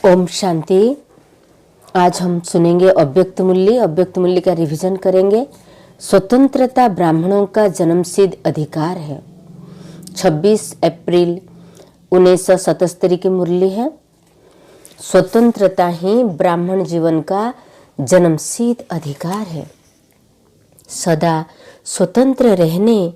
ओम शांति। आज हम सुनेंगे अव्यक्त मूल्य। अव्यक्त मूल्य का रिवीजन करेंगे। स्वतंत्रता ब्राह्मणों का जन्मसिद्ध अधिकार है। 26 अप्रैल 1977 की मुरली है। स्वतंत्रता ही ब्राह्मण जीवन का जन्मसिद्ध अधिकार है। सदा स्वतंत्र रहने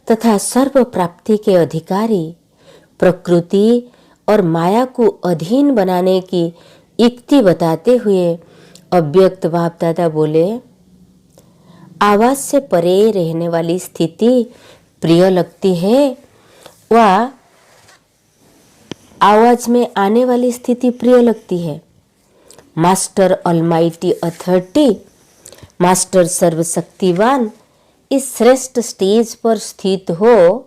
तथा सर्व प्राप्ति के अधिकारी, प्रकृति और माया को अधीन बनाने की युक्ति बताते हुए अव्यक्त बाप दादा बोले, आवाज से परे रहने वाली स्थिति प्रिय लगती है, वह आवाज में आने वाली स्थिति प्रिय लगती है। मास्टर ऑलमाइटी अथॉरिटी, मास्टर सर्वशक्तिवान इस श्रेष्ठ स्टेज पर स्थित हो,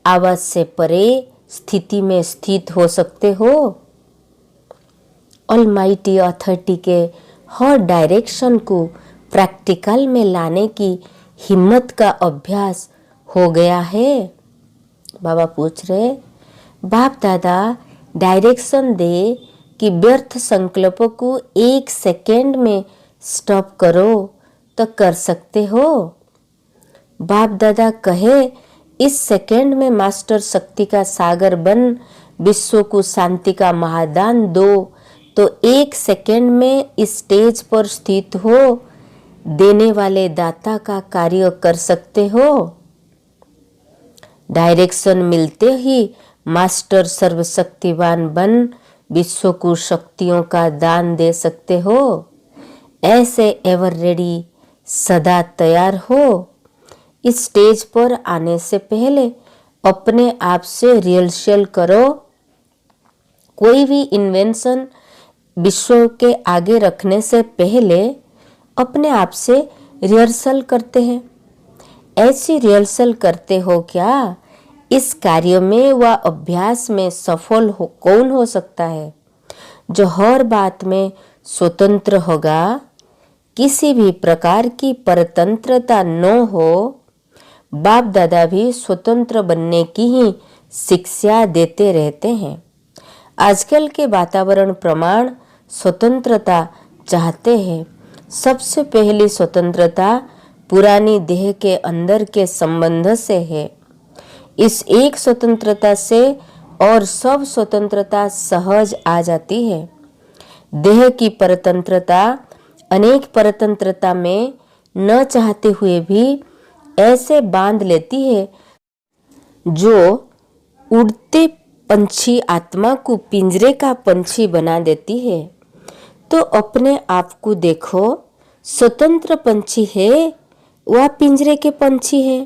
आवाज से परे स्थिति में स्थित हो सकते हो। ऑलमाइटी अथॉरिटी के हर डायरेक्शन को प्रैक्टिकल में लाने की हिम्मत का अभ्यास हो गया है। बाबा पूछ रहे, बाप दादा डायरेक्शन दे कि व्यर्थ संकल्पों को 1 सेकेंड में स्टॉप करो तो कर सकते हो। बाप दादा कहे, इस सेकेंड में मास्टर शक्ति का सागर बन विश्व को शांति का महादान दो, तो 1 सेकेंड में इस स्टेज पर स्थित हो देने वाले दाता का कार्य कर सकते हो। डायरेक्शन मिलते ही मास्टर सर्वशक्तिवान बन विश्व को शक्तियों का दान दे सकते हो। ऐसे एवर रेडी, सदा तैयार हो। इस स्टेज पर आने से पहले अपने आप से रिहर्सल करो। कोई भी इन्वेंशन विश्व के आगे रखने से पहले अपने आप से रिहर्सल करते हैं। ऐसी रिहर्सल करते हो क्या? इस कार्य में व अभ्यास में सफल कौन हो सकता है? जो हर बात में स्वतंत्र होगा, किसी भी प्रकार की परतंत्रता न हो। बाप दादा भी स्वतंत्र बनने की ही शिक्षा देते रहते हैं। आजकल के वातावरण प्रमाण स्वतंत्रता चाहते हैं। सबसे पहली स्वतंत्रता पुरानी देह के अंदर के संबंध से है। इस एक स्वतंत्रता से और सब स्वतंत्रता सहज आ जाती है। देह की परतंत्रता अनेक परतंत्रता में न चाहते हुए भी ऐसे बांध लेती है, जो उड़ते पंछी आत्मा को पिंजरे का पंछी बना देती है। तो अपने आप को देखो, स्वतंत्र पंछी है वह पिंजरे के पंछी है।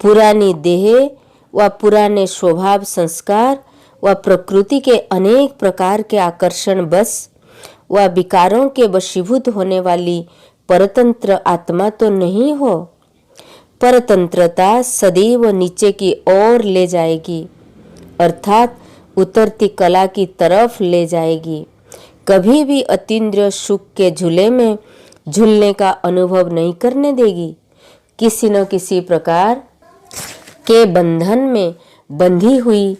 पुरानी देह व पुराने स्वभाव संस्कार व प्रकृति के अनेक प्रकार के आकर्षण बस व विकारों के वशीभूत होने वाली परतंत्र आत्मा तो नहीं हो। परतंत्रता सदैव नीचे की ओर ले जाएगी, अर्थात उतरती कला की तरफ ले जाएगी। कभी भी अतीन्द्रिय सुख के झूले में झूलने का अनुभव नहीं करने देगी। किसी न किसी प्रकार के बंधन में बंधी हुई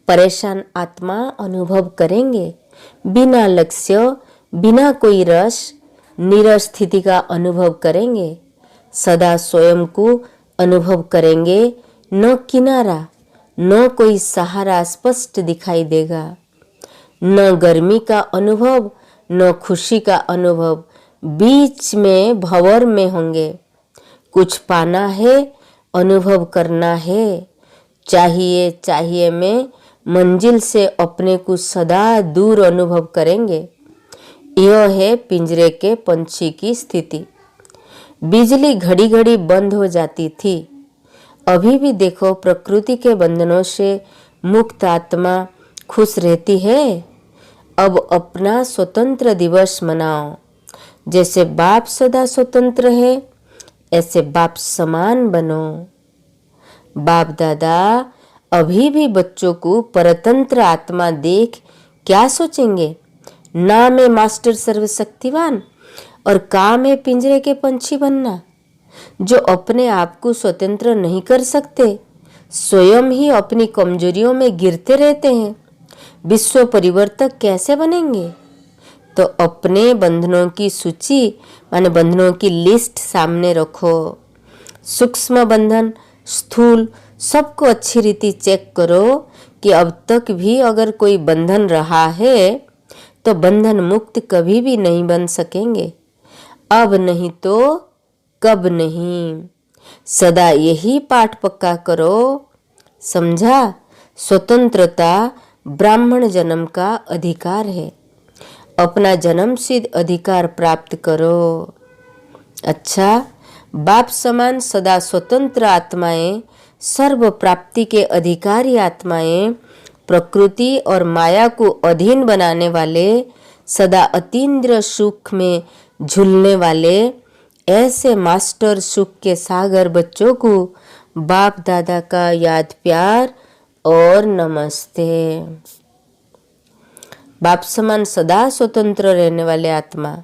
परेशान आत्मा अनुभव करेंगे। बिना लक्ष्य, बिना कोई रस, नीरस स्थिति का अनुभव करेंगे। सदा स्वयं को अनुभव करेंगे, न किनारा, न कोई सहारा स्पष्ट दिखाई देगा। न गर्मी का अनुभव, न खुशी का अनुभव, बीच में भंवर में होंगे। कुछ पाना है, अनुभव करना है। चाहिए चाहिए में मंजिल से अपने को सदा दूर अनुभव करेंगे। यह है पिंजरे के पंछी की स्थिति। बिजली घड़ी घड़ी बंद हो जाती थी। अभी भी देखो, प्रकृति के बंधनों से मुक्त आत्मा खुश रहती है। अब अपना स्वतंत्र दिवस मनाओ। जैसे बाप सदा स्वतंत्र है, ऐसे बाप समान बनो। बाप दादा अभी भी बच्चों को परतंत्र आत्मा देख क्या सोचेंगे? नाम है मास्टर सर्वशक्तिवान और काम है पिंजरे के पंछी बनना। जो अपने आप को स्वतंत्र नहीं कर सकते, स्वयं ही अपनी कमजोरियों में गिरते रहते हैं। विश्व परिवर्तक कैसे बनेंगे? तो अपने बंधनों की सूची माने बंधनों की लिस्ट सामने रखो। सूक्ष्म बंधन, स्थूल, सबको अच्छी रीति चेक करो कि अब तक भी अगर कोई बंधन रहा है तो बंधन मुक्त कभी भी नहीं बन सकेंगे। अब नहीं तो कब नहीं। सदा यही पाठ पक्का करो। समझा? स्वतंत्रता ब्राह्मण जन्म का अधिकार है। अपना जन्म सिद्ध अधिकार प्राप्त करो। अच्छा, बाप समान सदा स्वतंत्र आत्माएं, सर्व प्राप्ति के अधिकारी आत्माएं, प्रकृति और माया को अधीन बनाने वाले, सदा अतीन्द्रिय सुख में झूलने वाले ऐसे मास्टर सुख के सागर बच्चों को बाप दादा का याद प्यार और नमस्ते। बाप समान सदा स्वतंत्र रहने वाले आत्मा,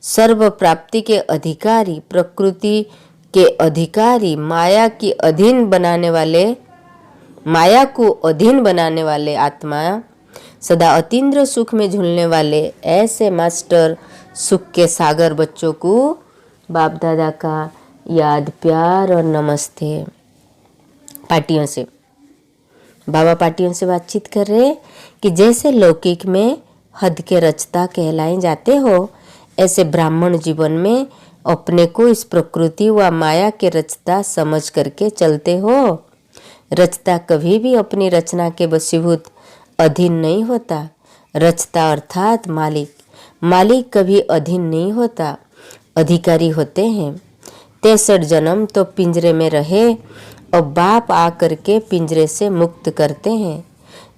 सर्व प्राप्ति के अधिकारी, प्रकृति के अधिकारी, माया की अधीन बनाने वाले, माया को अधीन बनाने वाले आत्मा, सदा अतीन्द्रिय सुख में झूलने वाले ऐसे मास्टर सुख के सागर बच्चों को बाप दादा का याद प्यार और नमस्ते। पार्टियों से बाबा पार्टियों से बातचीत कर रहे कि जैसे लौकिक में हद के रचता कहलाए जाते हो, ऐसे ब्राह्मण जीवन में अपने को इस प्रकृति व माया के रचता समझ करके चलते हो। रचता कभी भी अपनी रचना के वशीभूत अधीन नहीं होता। रचता अर्थात मालिक, मालिक कभी अधीन नहीं होता, अधिकारी होते हैं। 63 जन्म तो पिंजरे में रहे और बाप आ करके पिंजरे से मुक्त करते हैं।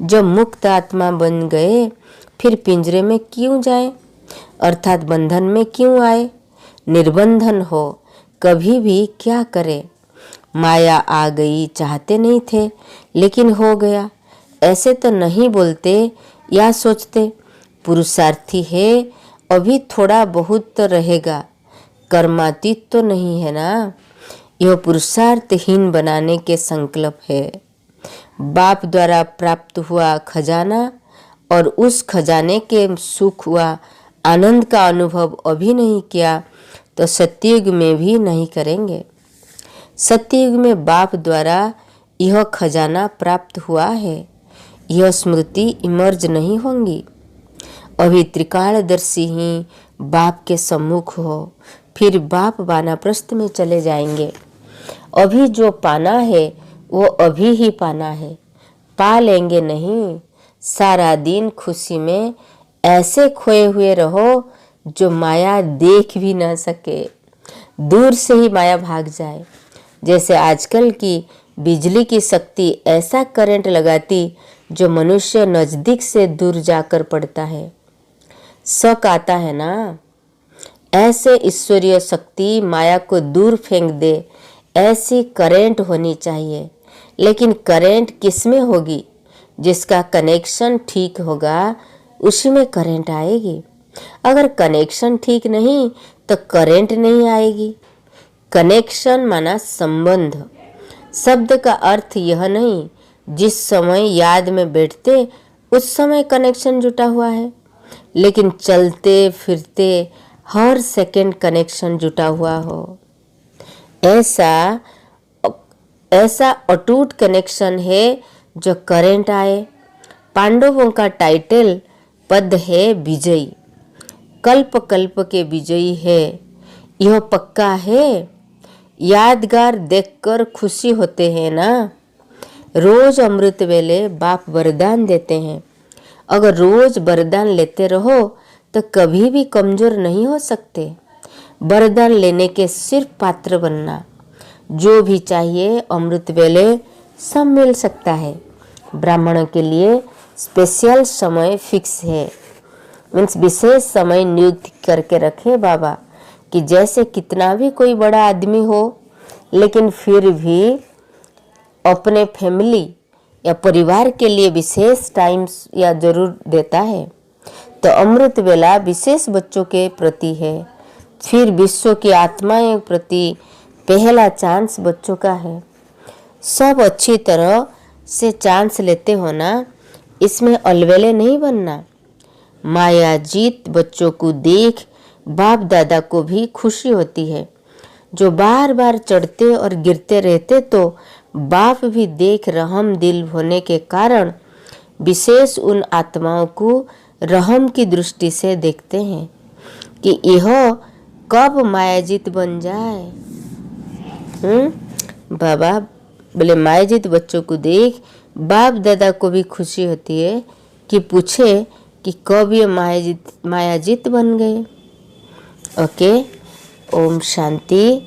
जब मुक्त आत्मा बन गए फिर पिंजरे में क्यों जाए, अर्थात बंधन में क्यों आए? निर्बंधन हो, कभी भी क्या करे? माया आ गई, चाहते नहीं थे लेकिन हो गया, ऐसे तो नहीं बोलते या सोचते। पुरुषार्थी है, अभी थोड़ा बहुत तो रहेगा, कर्मातीत तो नहीं है ना। यह पुरुषार्थहीन बनाने के संकल्प है। बाप द्वारा प्राप्त हुआ खजाना और उस खजाने के सुख हुआ आनंद का अनुभव अभी नहीं किया तो सतयुग में भी नहीं करेंगे। सतयुग में बाप द्वारा यह खजाना प्राप्त हुआ है, यह स्मृति इमर्ज नहीं होंगी। अभी त्रिकालदर्शी ही बाप के सम्मुख हो, फिर बाप वानप्रस्थ में चले जाएंगे। अभी जो पाना है वो अभी ही पाना है, पा लेंगे नहीं। सारा दिन खुशी में ऐसे खोए हुए रहो जो माया देख भी न सके, दूर से ही माया भाग जाए। जैसे आजकल की बिजली की शक्ति ऐसा करंट लगाती जो मनुष्य नजदीक से दूर जाकर पड़ता है। शक आता है ना। ऐसे ईश्वरीय शक्ति माया को दूर फेंक दे, ऐसी करंट होनी चाहिए। लेकिन करंट किस में होगी? जिसका कनेक्शन ठीक होगा उसी में करंट आएगी। अगर कनेक्शन ठीक नहीं तो करंट नहीं आएगी। कनेक्शन माना संबंध। शब्द का अर्थ यह नहीं जिस समय याद में बैठते उस समय कनेक्शन जुटा हुआ है, लेकिन चलते फिरते हर सेकंड कनेक्शन जुटा हुआ हो। ऐसा अटूट कनेक्शन है जो करंट आए। पांडवों का टाइटल पद है विजयी, कल्प कल्प के विजयी है, यह पक्का है। यादगार देखकर खुशी होते हैं ना। रोज अमृत वेले बाप वरदान देते हैं। अगर रोज वरदान लेते रहो तो कभी भी कमजोर नहीं हो सकते। वरदान लेने के सिर्फ पात्र बनना। जो भी चाहिए अमृत वेले सब मिल सकता है। ब्राह्मणों के लिए स्पेशल समय फिक्स है, मीन्स विशेष समय नियुक्त करके रखे बाबा कि जैसे कितना भी कोई बड़ा आदमी हो लेकिन फिर भी अपने फैमिली या परिवार के लिए विशेष टाइम या जरूर देता है। तो अमृत वेला विशेष बच्चों के प्रति है, फिर विश्व की आत्माएं प्रति पहला चांस बच्चों का है। सब अच्छी तरह से चांस लेते हो ना, इसमें अलवेले नहीं बनना। मायाजीत बच्चों को देख बाप दादा को भी खुशी होती है। जो बार बार चढ़ते और गिरते रहते तो बाप भी देख रहम दिल होने के कारण विशेष उन आत्माओं को रहम की दृष्टि से देखते हैं कि यह कब मायाजीत बन जाए। बाबा बोले मायाजीत बच्चों को देख बाप दादा को भी खुशी होती है कि पूछे कि कब ये मायाजीत बन गए। ओके, ओम शांति।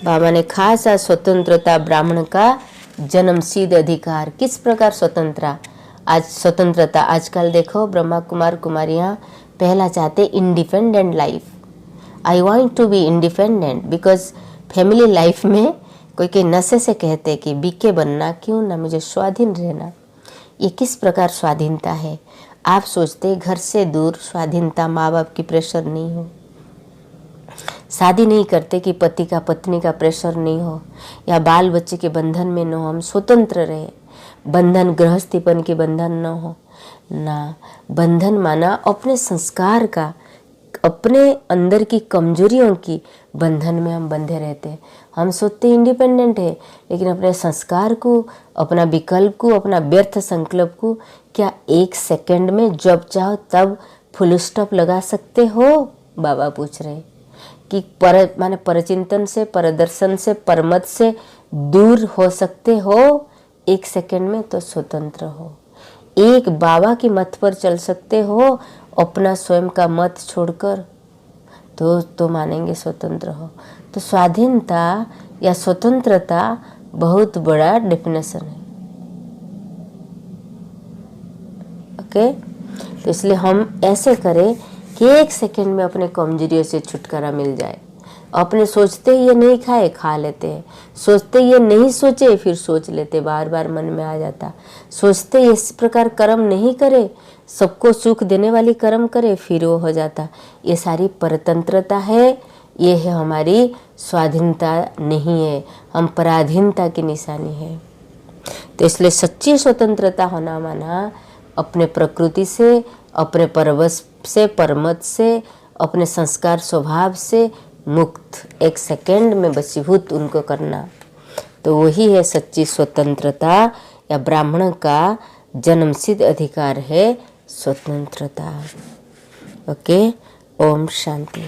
बाबा ने खास आज स्वतंत्रता, ब्राह्मण का जन्मसिद्ध अधिकार, किस प्रकार स्वतंत्रता आजकल देखो ब्रह्मा कुमार कुमारियाँ पहला चाहते independent life. I want to be independent because family life में कोई नशे से कहते कि बीके बनना क्यों ना, मुझे स्वाधीन रहना। ये किस प्रकार स्वाधीनता है। आप सोचते घर से दूर स्वाधीनता, माँ बाप की प्रेशर नहीं हो, शादी नहीं करते कि पति का पत्नी का प्रेशर नहीं हो, या बाल बच्चे के बंधन में न हो, हम स्वतंत्र रहे, बंधन गृहस्थीपन के बंधन न हो ना। बंधन माना अपने संस्कार का, अपने अंदर की कमजोरियों की बंधन में हम बंधे रहते हैं। हम सोचते इंडिपेंडेंट है, लेकिन अपने संस्कार को, अपना विकल्प को, अपना व्यर्थ संकल्प को क्या एक सेकंड में जब चाहो तब फुल स्टॉप लगा सकते हो। बाबा पूछ रहे कि माने परचिंतन से, परदर्शन से, परमत से दूर हो सकते हो एक सेकंड में तो स्वतंत्र हो। एक बाबा की मत पर चल सकते हो अपना स्वयं का मत छोड़कर, तो मानेंगे स्वतंत्र हो। तो स्वाधीनता या स्वतंत्रता बहुत बड़ा डेफिनेशन है। ओके, तो इसलिए हम ऐसे करें कि एक सेकंड में अपने कमजोरियों से छुटकारा मिल जाए। अपने सोचते ये नहीं खाए खा लेते हैं, सोचते ये नहीं सोचे फिर सोच लेते, बार बार मन में आ जाता। सोचते इस प्रकार कर्म नहीं करे, सबको सुख देने वाली कर्म करे, फिर वो हो जाता। ये सारी परतंत्रता है, ये है हमारी स्वाधीनता नहीं है, हम पराधीनता की निशानी है। तो इसलिए सच्ची स्वतंत्रता होना माना अपने प्रकृति से, अपने परवश से, परमत से, अपने संस्कार स्वभाव से मुक्त, एक सेकंड में वशीभूत उनको करना। तो वही है सच्ची स्वतंत्रता, या ब्राह्मण का जन्मसिद्ध अधिकार है स्वतंत्रता। ओके, ओम शांति।